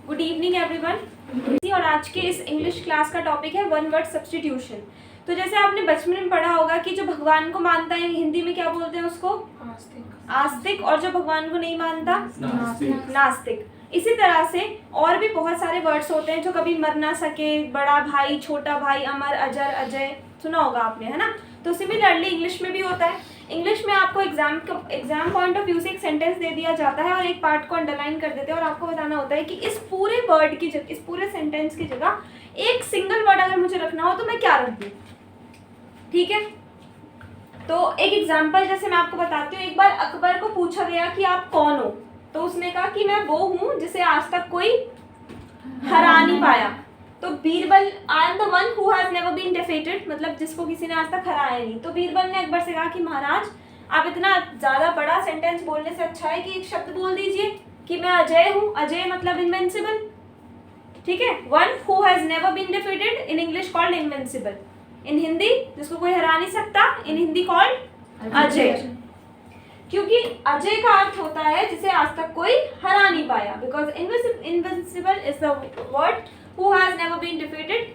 Good evening everyone. और आज के इस इंग्लिश क्लास का टॉपिक है वन वर्ड सब्स्टिट्यूशन। तो जैसे आपने बचपन में पढ़ा होगा कि जो भगवान को मानता है हिंदी में क्या बोलते हैं उसको? आस्तिक। और जो भगवान को नहीं मानता नास्तिक। इसी तरह से और भी बहुत सारे वर्ड्स होते हैं जो कभी मर ना सके, बड़ा भाई, छोटा भाई, अमर, अजर, अजय, सुना होगा आपने, है ना। तो सिमिलरली इंग्लिश में भी होता है। इंग्लिश में आपको एग्जाम पॉइंट ऑफ व्यू से एक सेंटेंस दे दिया जाता है और एक पार्ट को अंडरलाइन कर देते हैं और आपको बताना होता है कि इस पूरे वर्ड की जगह, इस पूरे सेंटेंस की जगह एक सिंगल वर्ड अगर मुझे रखना हो तो मैं क्या रख दूं। ठीक है, तो एक एग्जाम्पल जैसे मैं आपको बताती हूँ। एक बार अकबर को पूछा गया कि आप कौन हो, तो उसने कहा कि मैं वो हूँ जिसे आज तक कोई हरा नहीं पाया। तो Birbal, I am the one who has never been defeated, मतलब जिसको किसी ने आज तक हराया नहीं। तो बीरबल ने अकबर से कहा कि महाराज, आप इतना ज्यादा बड़ा सेंटेंस बोलने से अच्छा है कि एक शब्द बोल दीजिए कि मैं अजय हूँ। अजय मतलब इनविंसिबल। ठीक है, one who has never been defeated in English called invincible. In Hindi जिसको कोई हरा नहीं सकता, इन हिंदी कॉल्ड अजय। क्योंकि अजय का अर्थ होता है जिसे आज तक कोई हरा नहीं पाया, because invincible is the word who has never been defeated.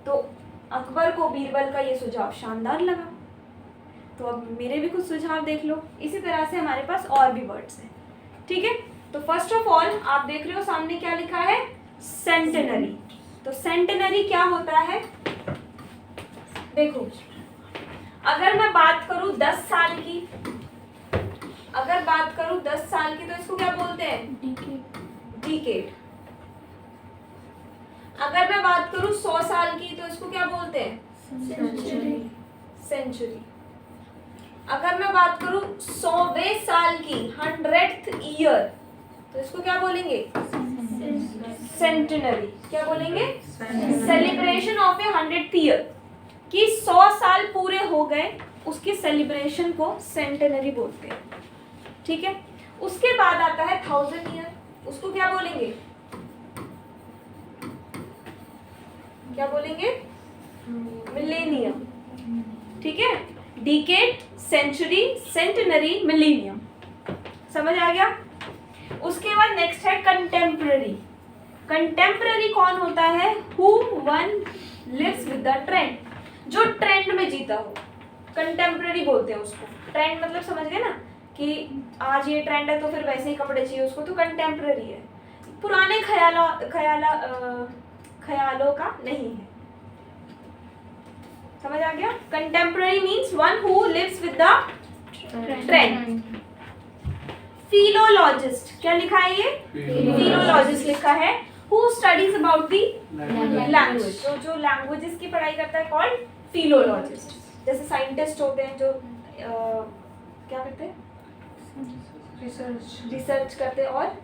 तो अकबर को बीरबल का ये सुझाव शानदार लगा। तो अब मेरे भी कुछ सुझाव देख लो। इसी तरह से हमारे पास और भी वर्ड्स हैं। ठीक है, तो फर्स्ट ऑफ ऑल आप देख रहे हो सामने क्या लिखा है? सेंटेनरी। तो सेंटेनरी क्या होता है? देखो, अगर मैं बात करूं 10 साल की, अगर बात करूं 10 साल की तो इसको क्या बोलते हैं? डिकेड। अगर मैं बात करूं 100 साल की तो इसको क्या बोलते हैं? सेंचुरी। अगर मैं बात करूं 100वें साल की, 100th ईयर, तो इसको क्या बोलेंगे? सेंटेनरी। क्या बोलेंगे? Celebration of A 100th year, कि 100 साल पूरे हो गए, उसके सेलिब्रेशन को सेंटेनरी बोलते हैं। ठीक है, उसके बाद आता है 1000 ईयर, उसको क्या बोलेंगे? क्या बोलेंगे? मिलेनियम। ठीक है, डिकेड, सेंचुरी, सेंटेनरी, मिलेनियम। समझ आ गया? उसके बाद नेक्स्ट है कंटेम्पररी। कंटेम्पररी कौन होता है? Who one lives with the trend, जो ट्रेंड में जीता हो, कंटेम्पररी बोलते हैं उसको। ट्रेंड मतलब समझ गए ना, कि आज ये ट्रेंड है तो फिर वैसे ही कपड़े चाहिए उसको, तो कंटेम्पररी है। पुराने ख्यालों का नहीं है। समझ आ गया? Contemporary means one who lives with the trend. Philologist, क्या लिखा है ये? फिलोलॉजिस्ट लिखा है। Who studies about the language, तो जो लैंग्वेजेस की पढ़ाई करता है कॉल्ड फिलोलॉजिस्ट। जैसे साइंटिस्ट होते हैं जो क्या करते हैं? रिसर्च करते हैं और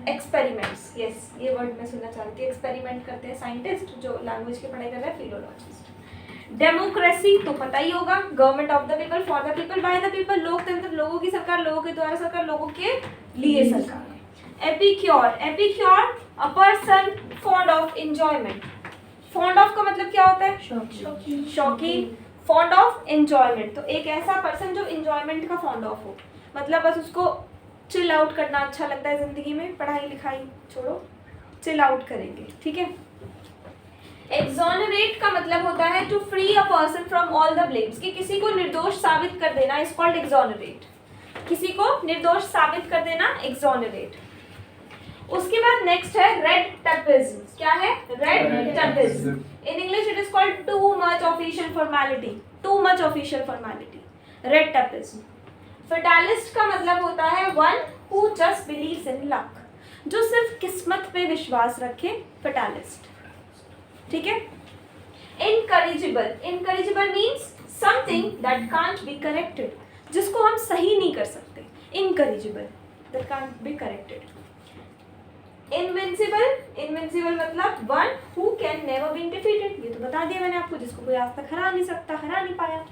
एक्सपेरिमेंट्स। यस, ये वर्ड मैं सुनना चाहती हूँ। एक्सपेरिमेंट करते हैं साइंटिस्ट, जो लैंग्वेज की पढ़ाई कर रहा है फिलोलॉजिस्ट। डेमोक्रेसी तो पता ही होगा, government of the people, for the people, by the people. लोकतंत्र, लोगों की सरकार, लोगों के द्वारा सरकार, लोगों के लिए सरकार। Epicure, epicure a person fond of enjoyment. Fond of का मतलब क्या होता है? शौकीन। फॉन्ड ऑफ एंजॉयमेंट, तो एक ऐसा पर्सन जो एंजॉयमेंट का फॉन्ड ऑफ हो, मतलब बस उसको चिल आउट करना अच्छा लगता है जिंदगी में, पढ़ाई लिखाई छोड़ो, चिल आउट करेंगे। ठीक है। एक्सोनरेट का मतलब होता है to free a person from all the blames, कि किसी को निर्दोष साबित कर देना, इज कॉल्ड एक्सोनरेट। किसी को निर्दोष साबित कर देना, एक्सोनरेट। उसके बाद नेक्स्ट है रेड टैपिज्म। क्या है? Red tapism. In English it is called too much official formality, too much official formality, red tapism. Fatalist का मतलब होता है one who just believes in luck, जो सिर्फ किस्मत पे विश्वास रखे, फेटालिस्ट। ठीक है। Incorrigible, incorrigible means something that can't be corrected, जिसको हम सही नहीं कर सकते, incorrigible, that can't be corrected. Invincible, invincible मतलब one who can never be defeated, ये तो बता दिया मैंने आपको, जिसको कोई आज तक हरा नहीं सकता, हरा नहीं पाया।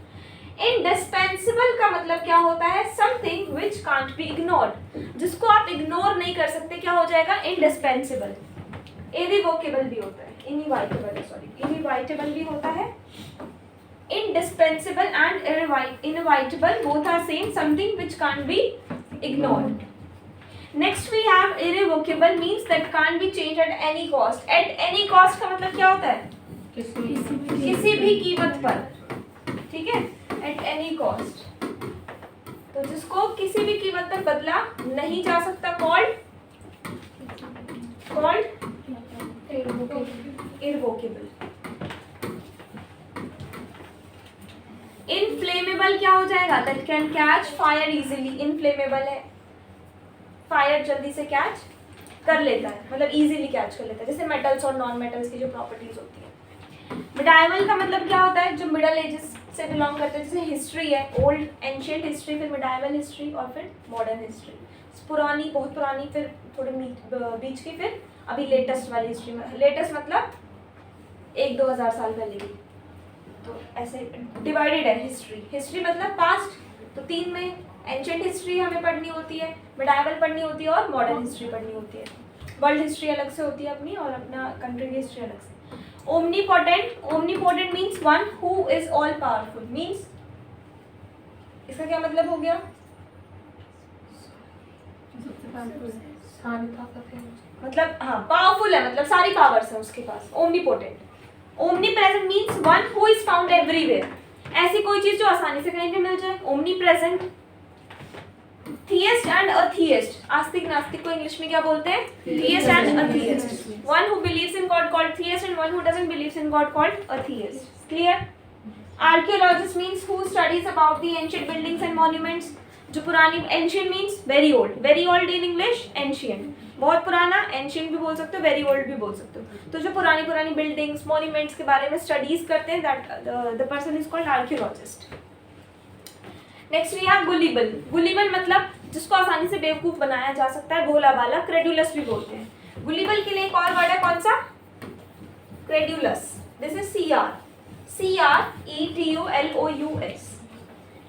इंडिस्पेंसिबल का मतलब क्या होता है? Something which can't be ignored, जिसको आप इग्नोर नहीं कर सकते, क्या हो जाएगा? इंडिस्पेंसिबल। इरिवोकेबल भी होता है, इनइवाइटेबल, सॉरी, इनइवाइटेबल भी होता है। Indispensable and inevitable both are same, something which can't be ignored. Next we have irrevocable means that can't be changed at any cost. At any cost का मतलब क्या होता है? किसी भी कीमत पर, ठीक है? At any cost. तो जिसको किसी भी कीमत पर बदला नहीं जा सकता called irrevocable. Inflammable क्या हो जाएगा? That can catch fire easily. Inflammable है, फायर जल्दी से कैच कर लेता है, मतलब इजीली कैच कर लेता है, जैसे मेटल्स और नॉन मेटल्स की जो प्रॉपर्टीज होती है। मिडाइवल का मतलब क्या होता है? जो मिडल एजेस से बिलोंग करते हैं, जैसे हिस्ट्री है, ओल्ड एंशियंट हिस्ट्री, फिर मिडाइवल हिस्ट्री और फिर मॉडर्न हिस्ट्री। पुरानी, बहुत पुरानी, फिर थोड़ी बीच की, फिर अभी लेटेस्ट वाली हिस्ट्री में। लेटेस्ट मतलब 1-2 हज़ार साल पहले की, तो ऐसे डिवाइडेड है हिस्ट्री। हिस्ट्री मतलब पास्ट, तो 3 में एंशियंट हिस्ट्री हमें पढ़नी होती है, मिडाइवल पढ़नी होती है और मॉडर्न हिस्ट्री पढ़नी होती है। वर्ल्ड हिस्ट्री अलग से होती है अपनी, और अपना कंट्री की हिस्ट्री अलग से। Omnipotent, omnipotent means one who is all powerful. Means इसका क्या मतलब हो गया? मतलब हाँ, पावरफुल है, मतलब सारी पावर्स है उसके पास। Omnipotent. Omnipresent means one who is found everywhere. ऐसी कोई चीज जो आसानी से कहीं भी मिल जाए, omnipresent. Theist and atheist, आस्तिक नास्तिक को इंग्लिश में क्या बोलते हैं? Theist and atheist. One who believes in God called theist and one who doesn't believes in God called atheist. Clear? Archaeologist means who studies about the ancient buildings and monuments. जो पुरानी, ancient means very old in English ancient, बहुत पुराना, ancient भी बोल सकते हो, very old भी बोल सकते हो। तो जो पुरानी बिल्डिंग्स, मॉन्यूमेंट्स के बारे में स्टडीज करते हैं, that the person is called archaeologist. Next we have gullible. Gullible मतलब जिसको आसानी से बेवकूफ बनाया जा सकता है, भोला भाला, क्रेडुलस भी बोलते हैं। गुलिबल के लिए एक और वर्ड है, कौन सा? क्रेडुलस। This is CREDULOUS।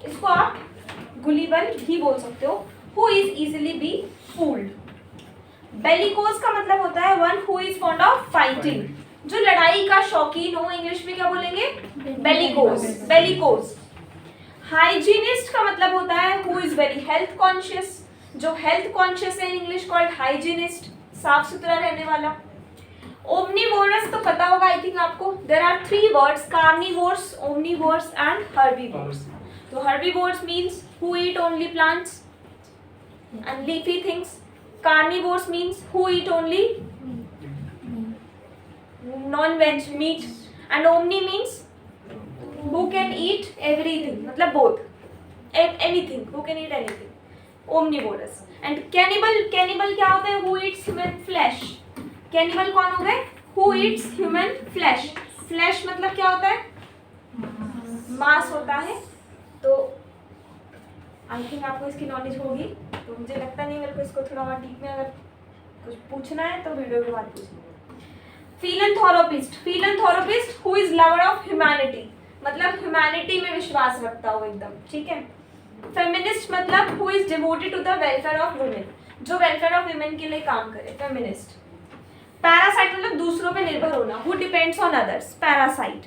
इसको आप गुलिबल भी बोल सकते हो। Who is easily be fooled. Bellicose का मतलब होता है one who is fond of fighting, जो लड़ाई का शौकीन हो। इंग्लिश में क्या बोलेंगे? बेलिकोज। हाइजीनिस्ट का मतलब होता है who is very health conscious, जो हेल्थ कॉन्शियस है, इंग्लिश कॉल्ड हाइजीनिस्ट, साफ सुथरा रहने वाला। ओमनीवोरस तो पता होगा आई थिंक आपको। There are 3 words, carnivores, omnivores and herbivores. तो herbivores means who eat only plants and leafy things. Carnivores means who eat only non-veg meat, and omni means who can eat everything, मतलब both, anything, who can eat anything, omnivorous। and cannibal क्या होता है? who eats human flesh। cannibal कौन हो गए? who eats human flesh। flesh मतलब क्या होता है? मांस होता है। तो आई थिंक आपको इसकी नॉलेज होगी, तो मुझे लगता नहीं मेरे को इसको थोड़ा और डीप में अगर कुछ पूछना है तो वीडियो के बाद पूछना। Philanthropist who is lover of humanity, मतलब ह्यूमैनिटी में विश्वास रखता हो एकदम, ठीक है। फेमिनिस्ट मतलब who is devoted to the welfare of women, जो वेलफेयर ऑफ वुमेन के लिए काम करे, फेमिनिस्ट। पैरासाइट मतलब दूसरों पे निर्भर होना, who depends on others, parasite.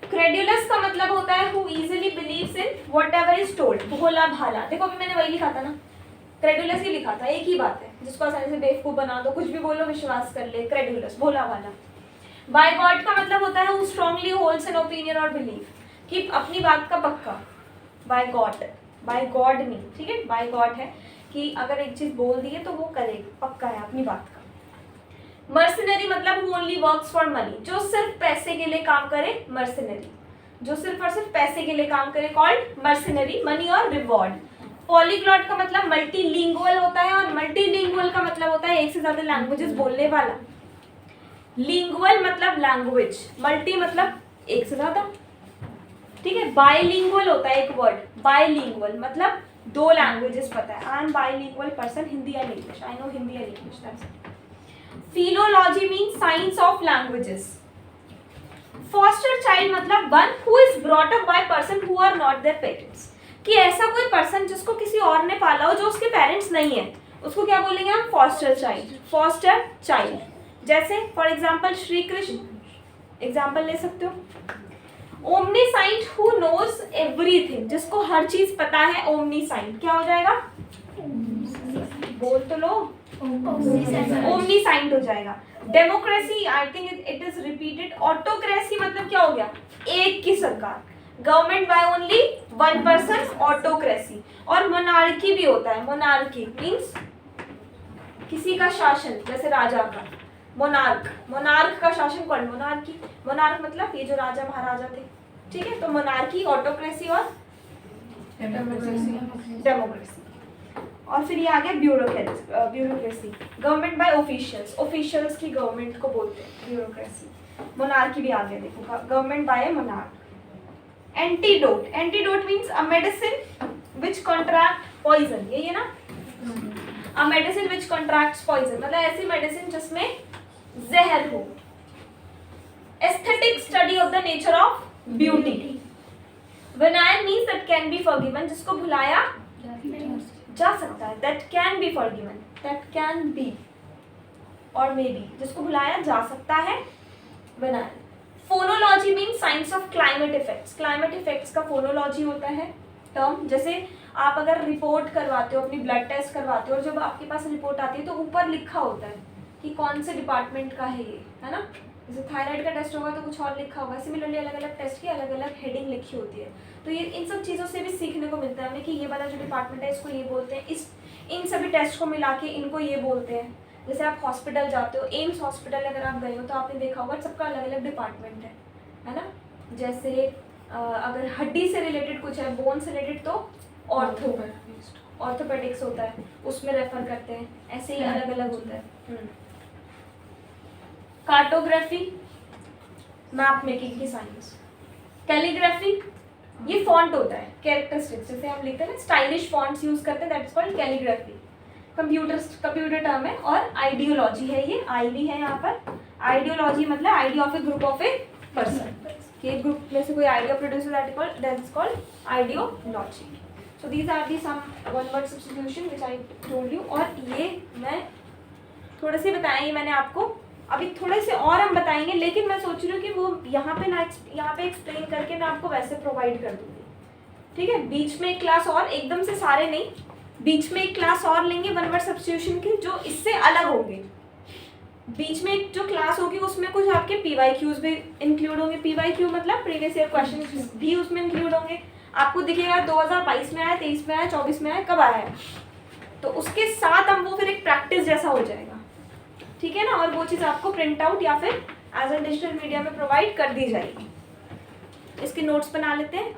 Credulous का मतलब होता है who easily believes in whatever is told, भोला भाला। देखो अभी मैंने वही लिखा था ना, क्रेडुलस ही लिखा था, एक ही बात है, जिसको आसानी से बेवकूफ बना दो, कुछ भी बोलो विश्वास कर ले, क्रेडुलस, भोला भाला। बाय गॉड का मतलब होता है who strongly holds an opinion और बिलीफ, कि अपनी बात का पक्का। बाय गॉड नहीं, ठीक है, बाय गॉड है कि अगर एक चीज बोल दी है तो वो करेगा, पक्का है अपनी बात का। मर्सनरी मतलब who only works for money, जो सिर्फ पैसे के लिए काम करे, मर्सनरी, जो सिर्फ और सिर्फ पैसे के लिए काम करे, कॉल्ड मर्सनरी, मनी और रिवॉर्ड। पॉलीग्लॉट का मतलब मल्टीलिंगुअल होता है, और मल्टीलिंगुअल का मतलब होता है एक से ज्यादा लैंग्वेजेस बोलने वाला। लिंगुअल मतलब लैंग्वेज, मल्टी मतलब एक से ज्यादा, ठीक है। बाइलिंगुअल होता है एक वर्ड, बाइलिंगुअल मतलब 2 लैंग्वेजेस पता है। I am bilingual person, Hindi and English, I know Hindi and English, that's it. Philology means science of languages. Foster child मतलब one who is brought up by person who are not their parents, कि ऐसा कोई person जिसको किसी और ने पाला हो, जो उसके पेरेंट्स नहीं है, उसको क्या बोलेंगे हम? Foster child. फॉस्टर चाइल्ड जैसे for example Shri Krishna, example ले सकते हो। ओमनीसाइंट हु नोज एवरीथिंग, जिसको हर चीज पता है, ओमनीसाइंट क्या हो जाएगा? बोल तो लो, ओमनीसाइंट हो जाएगा। Democracy, I think it is repeated. Autocracy मतलब क्या हो गया? एक की सरकार, government by only one person, autocracy. और मोनार्की भी होता है। मोनार्की मींस किसी का शासन, जैसे राजा का। मोनार्क, मोनार्क का शासन कौन? मोनार्की। मोनार्क मतलब ये जो राजा महाराजा थे, ठीक है। तो मोनार्की, ऑटोक्रेसी और डेमोक्रेसी। और फिर ये आ गया bureaucracy, government by officials, officials की गवर्नमेंट को बोलते हैं ब्यूरोक्रेसी। मोनार्की भी आ गया, देखो, government by monarch. Antidote, antidote means a medicine which contract poison, यही है ना? A medicine which contracts poison मतलब ऐसी मेडिसिन जिसमें जहर हो। Aesthetic study of the nature of beauty. Venial means that can be forgiven, जिसको भुलाया जा सकता है। That can be forgiven, that can B और मे बी, जिसको भुलाया जा सकता है, vinyl. Phonology means science of climate effects. Climate effects का फोनोलॉजी होता है टर्म। जैसे आप अगर रिपोर्ट करवाते हो, अपनी ब्लड टेस्ट करवाते हो, और जब आपके पास रिपोर्ट आती है तो ऊपर लिखा होता है कि कौन से डिपार्टमेंट का है ये, है ना? जैसे थायराइड का टेस्ट होगा तो कुछ और लिखा होगा। सिमिलरली अलग अलग टेस्ट की अलग अलग हेडिंग लिखी होती है। तो ये इन सब चीज़ों से भी सीखने को मिलता है हमें कि ये वाला जो डिपार्टमेंट है इसको ये बोलते हैं, इस इन सभी टेस्ट को मिला के इनको ये बोलते हैं। जैसे आप हॉस्पिटल जाते हो, एम्स हॉस्पिटल अगर आप गए हो तो आपने देखा होगा सबका अलग अलग डिपार्टमेंट है ना? जैसे अगर हड्डी से रिलेटेड कुछ है, बोन से रिलेटेड, तो ऑर्थोपेडिक्स होता है, उसमें रेफर करते हैं। ऐसे ही अलग अलग होता है। कार्टोग्राफी, मैप मेकिंग की साइंस। कैलीग्राफी, ये फॉन्ट होता है, कैरेक्टरिस्टिक्स, जैसे हम लिखते हैं ना, स्टाइलिश फॉन्ट्स यूज करते हैं, that's called calligraphy. Computer term है। और आइडियोलॉजी है, ये आई भी है यहाँ पर। आइडियोलॉजी मतलब idea of A group of a person, कि ग्रुप में से कोई idea produce, that's called ideology. So these are the some one word substitution which I told you। और ये मैं थोड़े से बताएं, ये मैंने आपको अभी थोड़े से और हम बताएंगे, लेकिन मैं सोच रही हूँ कि वो यहाँ पे ना, यहाँ पे एक्सप्लेन करके मैं आपको वैसे प्रोवाइड कर दूँगी, ठीक है? बीच में एक क्लास और, एकदम से सारे नहीं, बीच में एक क्लास और लेंगे वन वर्ड सब्स्टिट्यूशन की, जो इससे अलग होंगे। बीच में एक जो क्लास होगी उसमें कुछ आपके PYQs भी इंक्लूड होंगे। PYQ मतलब प्रीवियस ईयर क्वेश्चन भी उसमें इंक्लूड होंगे। आपको दिखेगा 2022 में आया, 23 में आया, 24 में आया, कब आया है, तो उसके साथ हम वो फिर एक प्रैक्टिस जैसा हो जाएगा, ठीक है ना? और वो चीज़ आपको प्रिंट आउट या फिर एज अ डिजिटल मीडिया में प्रोवाइड कर दी जाएगी। इसके नोट्स बना लेते हैं।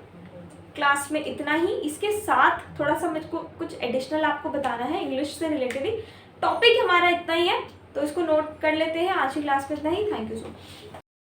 क्लास में इतना ही। इसके साथ थोड़ा सा मुझको कुछ एडिशनल आपको बताना है इंग्लिश से रिलेटेड ही। टॉपिक हमारा इतना ही है, तो इसको नोट कर लेते हैं। आज की क्लास में इतना ही। Thank you so much.